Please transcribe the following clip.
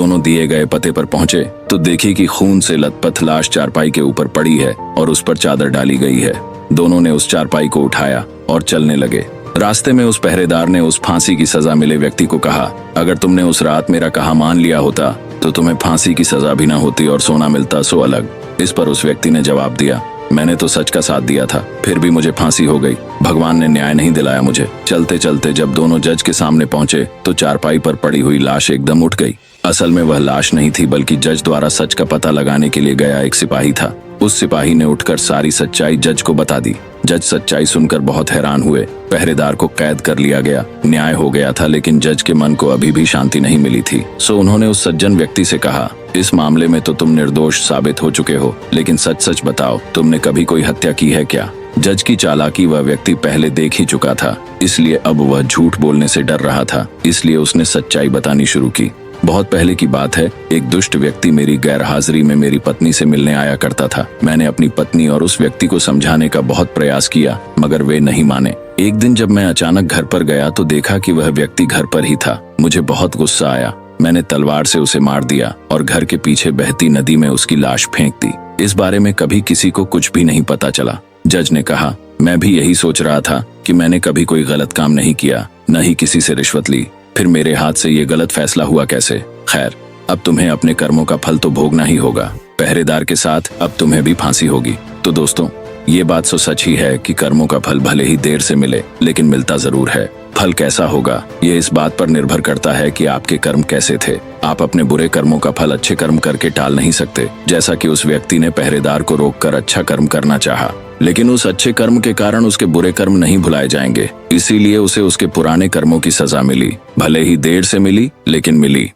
दोनों दिए गए पते पर पहुंचे तो देखी कि खून से लथपथ लाश चारपाई के ऊपर पड़ी है और उस पर चादर डाली गई है। दोनों ने उस चारपाई को उठाया और चलने लगे। रास्ते में उस पहरेदार ने उस फांसी की सजा मिले व्यक्ति को कहा, अगर तुमने उस रात मेरा कहा मान लिया होता तो तुम्हें फांसी की सजा भी ना होती और सोना मिलता सो अलग। इस पर उस व्यक्ति ने जवाब दिया, मैंने तो सच का साथ दिया था, फिर भी मुझे फांसी हो गई। भगवान ने न्याय नहीं दिलाया मुझे। चलते चलते जब दोनों जज के सामने पहुंचे तो चारपाई पर पड़ी हुई लाश एकदम उठ गई। असल में वह लाश नहीं थी बल्कि जज द्वारा सच का पता लगाने के लिए गया एक सिपाही था। उस सिपाही ने उठकर सारी सच्चाई जज को बता दी। जज सच्चाई सुनकर बहुत हैरान हुए। पहरेदार को कैद कर लिया गया, न्याय हो गया था, लेकिन जज के मन को अभी भी शांति नहीं मिली थी। सो उन्होंने उस सज्जन व्यक्ति से कहा, इस मामले में तो तुम निर्दोष साबित हो चुके हो, लेकिन सच सच बताओ, तुमने कभी कोई हत्या की है क्या? जज की चालाकी वह व्यक्ति पहले देख ही चुका था, इसलिए अब वह झूठ बोलने से डर रहा था, इसलिए उसने सच्चाई बतानी शुरू की। बहुत पहले की बात है, एक दुष्ट व्यक्ति मेरी गैर हाजिरी में मेरी पत्नी से मिलने आया करता था। मैंने अपनी पत्नी और उस व्यक्ति को समझाने का बहुत प्रयास किया, मगर वे नहीं माने। एक दिन जब मैं अचानक घर पर गया तो देखा कि वह व्यक्ति घर पर ही था। मुझे बहुत गुस्सा आया। मैंने तलवार से उसे मार दिया और घर के पीछे बहती नदी में उसकी लाश फेंक दी। इस बारे में कभी किसी को कुछ भी नहीं पता चला। जज ने कहा, मैं भी यही सोच रहा था कि मैंने कभी कोई गलत काम नहीं किया, न ही किसी से रिश्वत ली, फिर मेरे हाथ से ये गलत फैसला हुआ कैसे? खैर, अब तुम्हें अपने कर्मों का फल तो भोगना ही होगा। पहरेदार के साथ अब तुम्हें भी फांसी होगी। तो दोस्तों, ये बात तो सच ही है कि कर्मों का फल भले ही देर से मिले, लेकिन मिलता जरूर है। फल कैसा होगा ये इस बात पर निर्भर करता है कि आपके कर्म कैसे थे। आप अपने बुरे कर्मों का फल अच्छे कर्म करके टाल नहीं सकते। जैसा कि उस व्यक्ति ने पहरेदार को रोककर अच्छा कर्म करना चाहा, लेकिन उस अच्छे कर्म के कारण उसके बुरे कर्म नहीं भुलाए जाएंगे, इसीलिए उसे उसके पुराने कर्मों की सजा मिली। भले ही देर से मिली, लेकिन मिली।